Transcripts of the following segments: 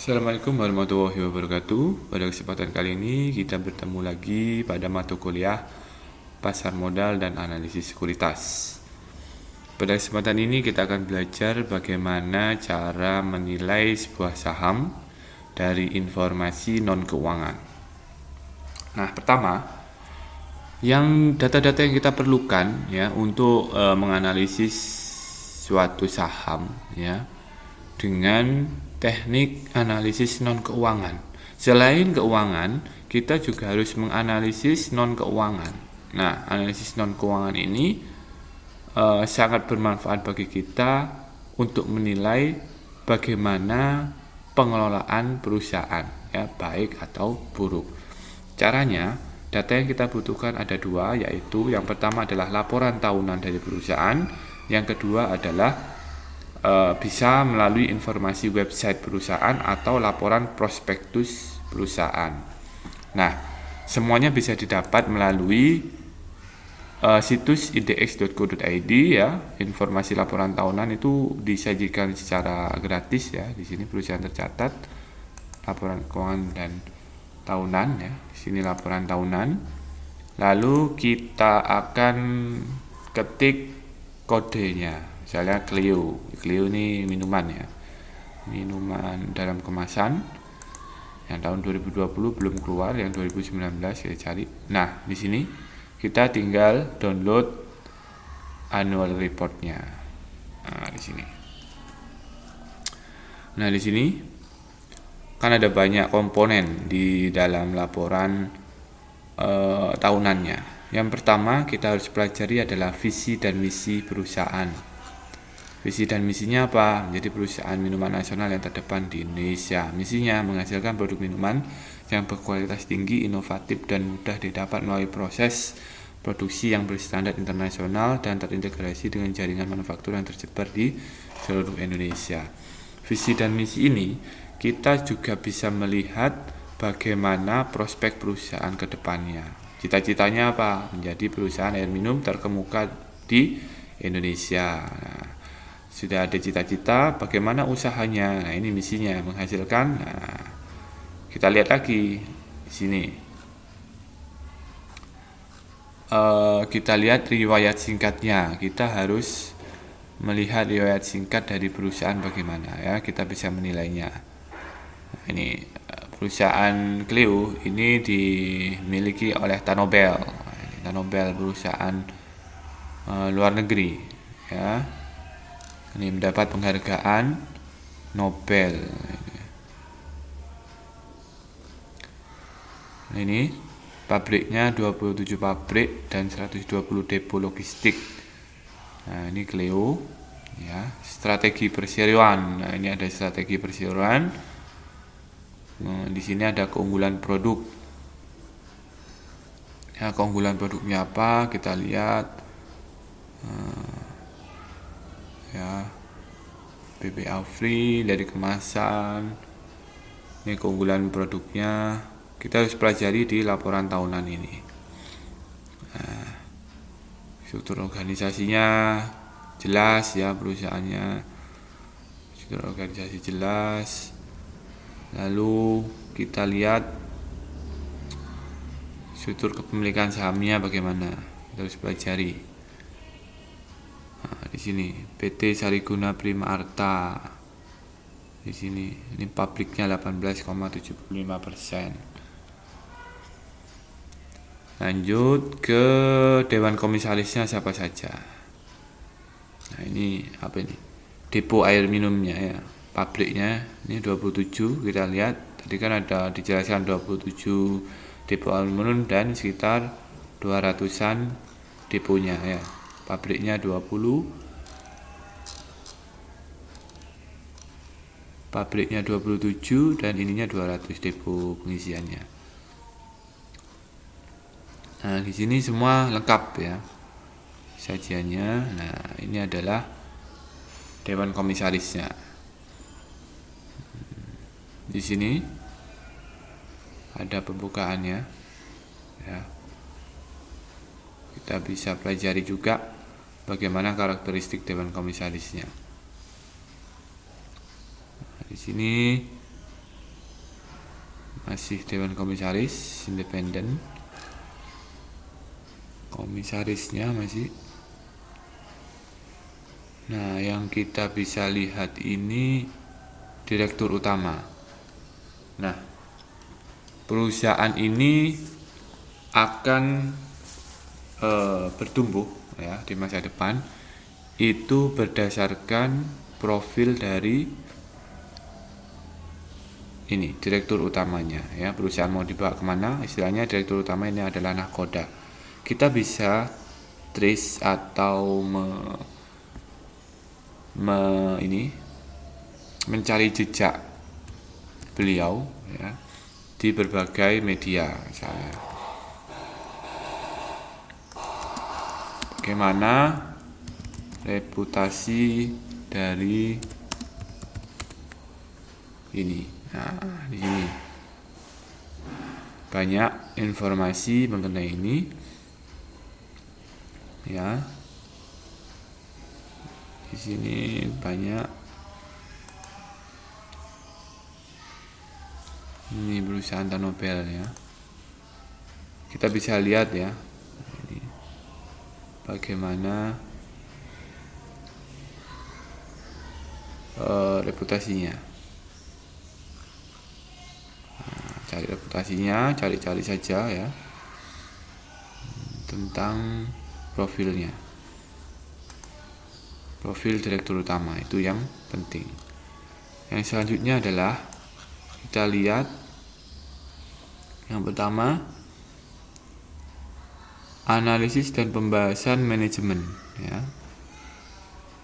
Assalamualaikum warahmatullahi wabarakatuh. Pada kesempatan kali ini kita bertemu lagi pada mata kuliah Pasar Modal dan Analisis Sekuritas. Pada kesempatan ini kita akan belajar bagaimana cara menilai sebuah saham dari informasi non-keuangan. Nah, pertama, data-data yang kita perlukan ya untuk menganalisis suatu saham ya dengan teknik analisis non keuangan. Selain keuangan, kita juga harus menganalisis non keuangan. Nah, analisis non keuangan ini sangat bermanfaat bagi kita untuk menilai bagaimana pengelolaan perusahaan ya, baik atau buruk. Caranya, data yang kita butuhkan ada dua, yaitu yang pertama adalah laporan tahunan dari perusahaan, yang kedua adalah bisa melalui informasi website perusahaan atau laporan prospektus perusahaan. Nah, semuanya bisa didapat melalui situs idx.co.id ya. Informasi laporan tahunan itu disajikan secara gratis ya. Di sini perusahaan tercatat, laporan keuangan dan tahunan ya. Di sini laporan tahunan. Lalu kita akan ketik kodenya. Misalnya Clio ini minuman ya, minuman dalam kemasan yang tahun 2020 belum keluar, yang 2019 kita cari. Nah, di sini kita tinggal download annual reportnya. Nah, di sini. Nah, di sini kan ada banyak komponen di dalam laporan tahunannya. Yang pertama kita harus pelajari adalah visi dan misi perusahaan. Visi dan misinya apa? Menjadi perusahaan minuman nasional yang terdepan di Indonesia. Misinya menghasilkan produk minuman yang berkualitas tinggi, inovatif, dan mudah didapat melalui proses produksi yang berstandar internasional dan terintegrasi dengan jaringan manufaktur yang tersebar di seluruh Indonesia. Visi dan misi ini kita juga bisa melihat bagaimana prospek perusahaan ke depannya. Cita-citanya apa? Menjadi perusahaan air minum terkemuka di Indonesia. Nah, sudah ada cita-cita, bagaimana usahanya? Nah, ini misinya menghasilkan. Nah, kita lihat lagi di sini. Kita lihat riwayat singkatnya. Kita harus melihat riwayat singkat dari perusahaan bagaimana ya. Kita bisa menilainya. Nah, ini perusahaan Clio ini dimiliki oleh Tanobel. Tanobel perusahaan luar negeri ya. Ini mendapat penghargaan Nobel. Ini pabriknya 27 pabrik dan 120 depo logistik. Nah, ini Clio ya. Strategi perseroan. Nah, ini ada strategi perseroan. Nah, di sini ada keunggulan produk. Ya, keunggulan produknya apa? Kita lihat ya, BBA free dari kemasan. Ini keunggulan produknya. Kita harus pelajari di laporan tahunan ini. Nah, struktur organisasinya jelas ya, perusahaannya struktur organisasi jelas. Lalu kita lihat struktur kepemilikan sahamnya bagaimana, kita harus pelajari. Nah, di sini PT Sariguna Prima Arta. Di sini ini pabriknya 18,75%. Lanjut ke dewan komisarisnya siapa saja. Nah, ini apa ini? Depo air minumnya ya. Pabriknya ini 27, kita lihat tadi kan ada dijelaskan 27 depo air minum dan sekitar 200-an deponya ya. Pabriknya 20, pabriknya 27 dan ininya 200 depo pengisiannya. Nah, di sini semua lengkap ya sajiannya. Nah, ini adalah dewan komisarisnya. Di sini ada pembukaannya ya. Kita bisa pelajari juga bagaimana karakteristik dewan komisarisnya. Nah, di sini masih Dewan Komisaris independen, komisarisnya masih. Nah, yang kita bisa lihat ini direktur utama. Nah, perusahaan ini akan bertumbuh ya di masa depan itu berdasarkan profil dari ini direktur utamanya ya. Perusahaan mau dibawa kemana, istilahnya direktur utama ini adalah nahkoda. Kita bisa trace atau mencari jejak beliau ya di berbagai media misalnya. Bagaimana reputasi dari ini. Nah, di sini banyak informasi mengenai ini ya. Di sini banyak ini perusahaan Tanobel ya. Kita bisa lihat ya. Ini bagaimana reputasinya. Nah, cari reputasinya, cari-cari saja ya tentang profilnya. Profil direktur utama itu yang penting. Yang selanjutnya adalah kita lihat yang pertama analisis dan pembahasan manajemen ya.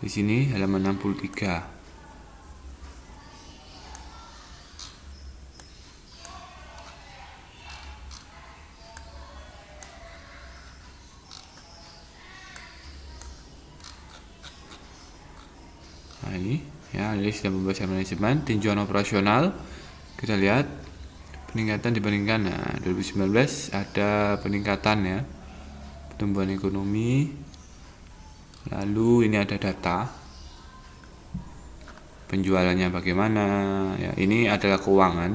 Di sini halaman 63. Nah, ini ya analisis dan pembahasan manajemen, tinjauan operasional. Kita lihat peningkatan dibandingkan 2019 ada peningkatan ya pertumbuhan ekonomi. Lalu ini ada data penjualannya bagaimana ya. Ini adalah keuangan.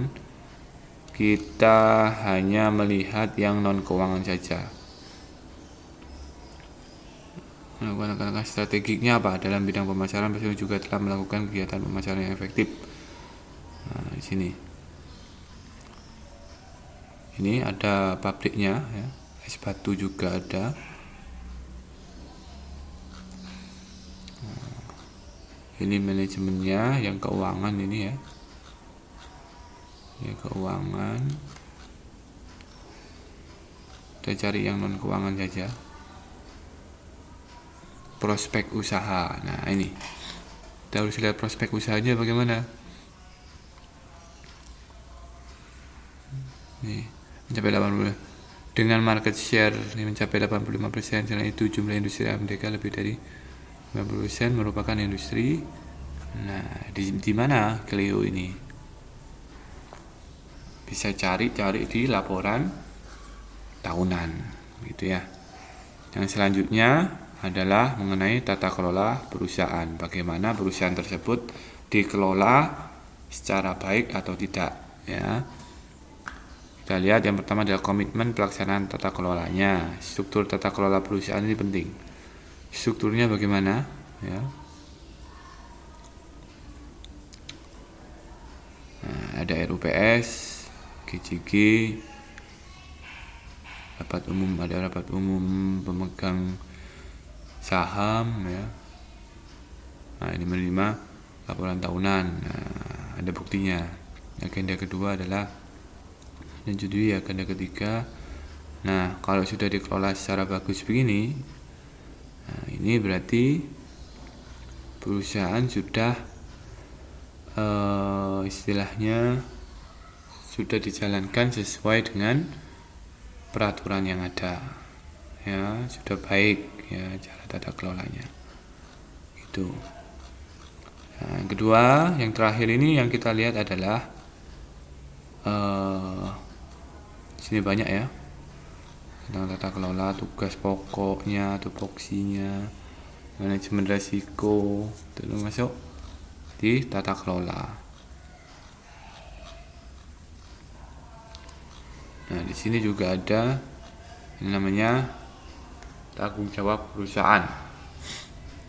Kita hanya melihat yang non keuangan saja. Langkah-langkah strategiknya apa dalam bidang pemasaran? Presiden juga telah melakukan kegiatan pemasaran yang efektif. Nah, di sini ini ada pabriknya ya, es batu juga ada. Nah, ini manajemennya yang keuangan ini ya. Ya keuangan. Kita cari yang non keuangan saja. Prospek usaha. Nah, ini kita harus lihat prospek usahanya bagaimana. Nih, mencapai 80 dengan market share ini mencapai 85%. Selain itu jumlah industri AMDK lebih dari 90% merupakan industri. Nah, di mana Clio ini? Bisa cari di laporan tahunan gitu ya. Yang selanjutnya adalah mengenai tata kelola perusahaan. Bagaimana perusahaan tersebut dikelola secara baik atau tidak ya. Kita lihat yang pertama adalah komitmen pelaksanaan tata kelolanya. Struktur tata kelola perusahaan ini penting. Strukturnya bagaimana ya. Nah, ada RUPS, GCG, rapat umum, ada rapat umum pemegang saham ya. Nah, ini menerima laporan tahunan. Nah, ada buktinya. Agenda kedua adalah menyetujui agenda ketiga. Nah, kalau sudah dikelola secara bagus begini, nah ini berarti perusahaan sudah istilahnya sudah dijalankan sesuai dengan peraturan yang ada ya, sudah baik ya cara tata kelolanya itu. Nah, yang kedua, yang terakhir ini yang kita lihat adalah sini banyak ya tentang tata kelola, tugas pokoknya, tupoksinya, manajemen resiko, itu masuk di tata kelola. Nah, di sini juga ada yang namanya tanggung jawab perusahaan,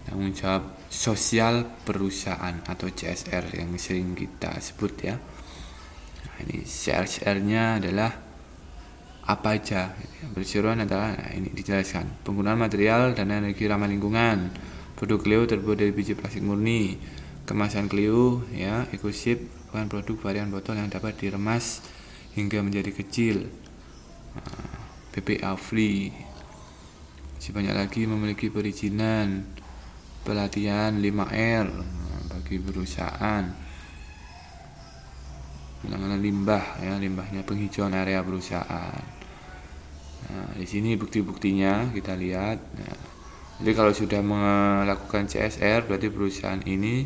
tanggung jawab sosial perusahaan atau CSR yang sering kita sebut ya. Nah, ini CSR-nya adalah apa aja. Yang berseruan adalah, nah, ini dijelaskan, penggunaan material dan energi ramah lingkungan, produk Clio terbuat dari biji plastik murni, kemasan Clio ya, EcoShip bukan produk varian botol yang dapat diremas hingga menjadi kecil, BPA free. Masih banyak lagi, memiliki perizinan, pelatihan 5R bagi perusahaan, penanganan limbah ya, limbahnya penghijauan area perusahaan. Nah, di sini bukti-buktinya kita lihat. Nah, jadi kalau sudah melakukan CSR berarti perusahaan ini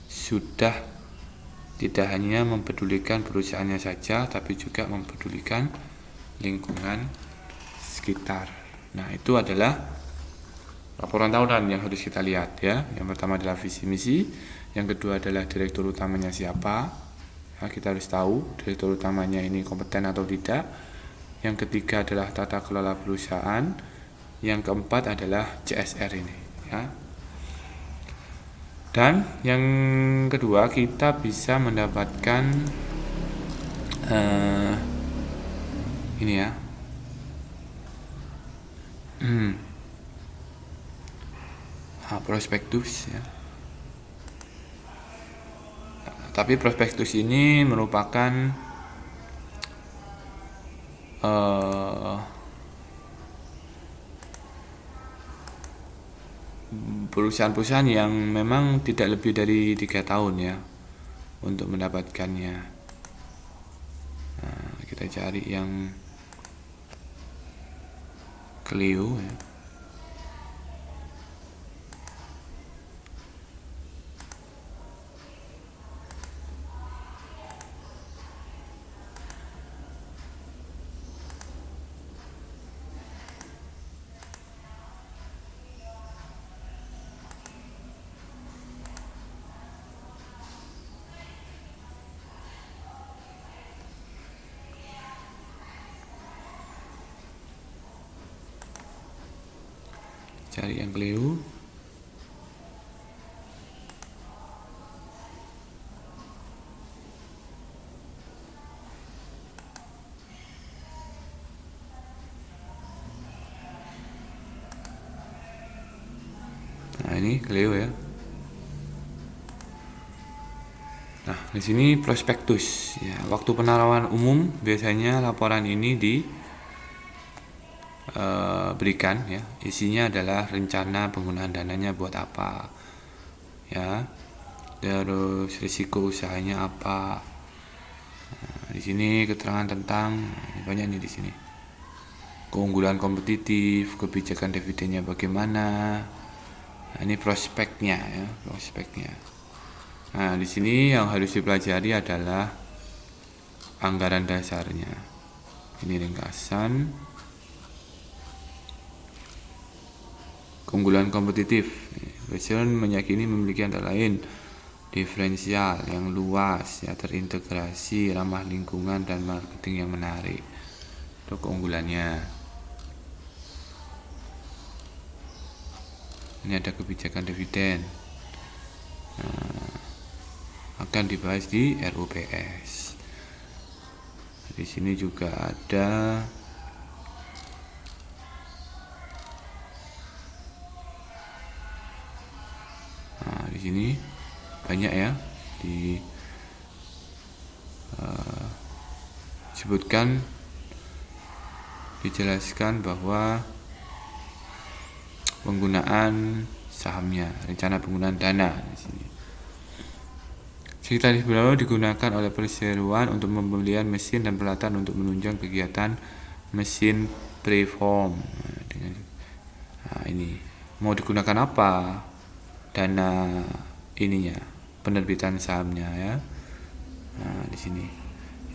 sudah tidak hanya mempedulikan perusahaannya saja, tapi juga mempedulikan lingkungan sekitar. Nah, itu adalah laporan tahunan yang harus kita lihat ya. Yang pertama adalah visi misi, yang kedua adalah direktur utamanya siapa. Nah, kita harus tahu direktur utamanya ini kompeten atau tidak. Yang ketiga adalah tata kelola perusahaan. Yang keempat adalah CSR ini ya. Dan yang kedua, kita bisa mendapatkan ini ya, prospektus ya. Tapi prospektus ini merupakan perusahaan-perusahaan yang memang tidak lebih dari 3 tahun ya untuk mendapatkannya. Nah, kita cari yang Clio ya. Cari yang Clio. Nah, ini Clio ya. Nah, di sini prospektus ya. Waktu penawaran umum biasanya laporan ini berikan ya. Isinya adalah rencana penggunaan dananya buat apa ya, terus risiko usahanya apa. Nah, di sini keterangan tentang banyak nih di sini, keunggulan kompetitif, kebijakan dividennya bagaimana. Nah, ini prospeknya ya, prospeknya. Nah, di sini yang harus dipelajari adalah anggaran dasarnya. Ini ringkasan. Keunggulan kompetitif, Western meyakini memiliki antara lain diferensial yang luas, ya, terintegrasi, ramah lingkungan, dan marketing yang menarik. Itu keunggulannya. Ini ada kebijakan dividen. Nah, akan dibahas di RUPS. Di sini juga ada di sini banyak ya disebutkan, dijelaskan bahwa penggunaan sahamnya, rencana penggunaan dana di sini. Sekretaris beliau digunakan oleh perseroan untuk pembelian mesin dan peralatan untuk menunjang kegiatan mesin preform. Nah, ini mau digunakan apa? Dana ininya, penerbitan sahamnya ya. Nah, di sini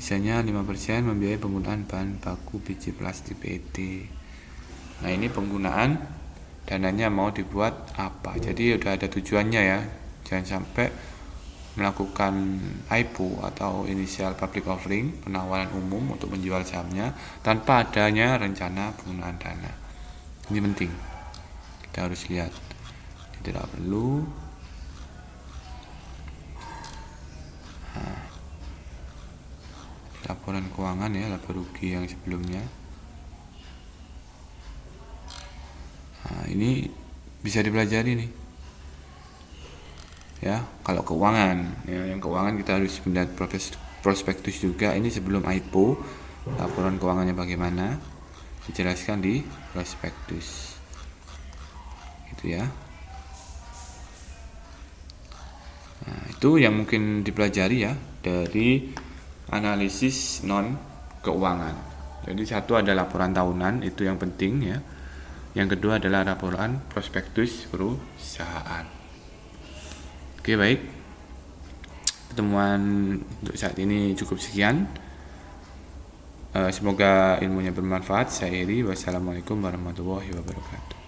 sisanya 5% membiayai penggunaan bahan baku biji plastik PET. Nah, ini penggunaan dananya mau dibuat apa. Jadi udah ada tujuannya ya. Jangan sampai melakukan IPO atau Initial Public Offering, penawaran umum untuk menjual sahamnya tanpa adanya rencana penggunaan dana. Ini penting, kita harus lihat. Tidak perlu laporan keuangan ya, laba rugi yang sebelumnya. Ini bisa dipelajari nih ya. Kalau keuangan ya, yang keuangan kita harus melihat prospektus juga. Ini sebelum IPO, laporan keuangannya bagaimana dijelaskan di prospektus gitu ya. Nah, itu yang mungkin dipelajari ya dari analisis non keuangan. Jadi satu ada laporan tahunan, itu yang penting ya. Yang kedua adalah laporan prospektus perusahaan. Oke, baik. Pertemuan untuk saat ini cukup sekian. Semoga ilmunya bermanfaat. Saya Eri. Wassalamualaikum warahmatullahi wabarakatuh.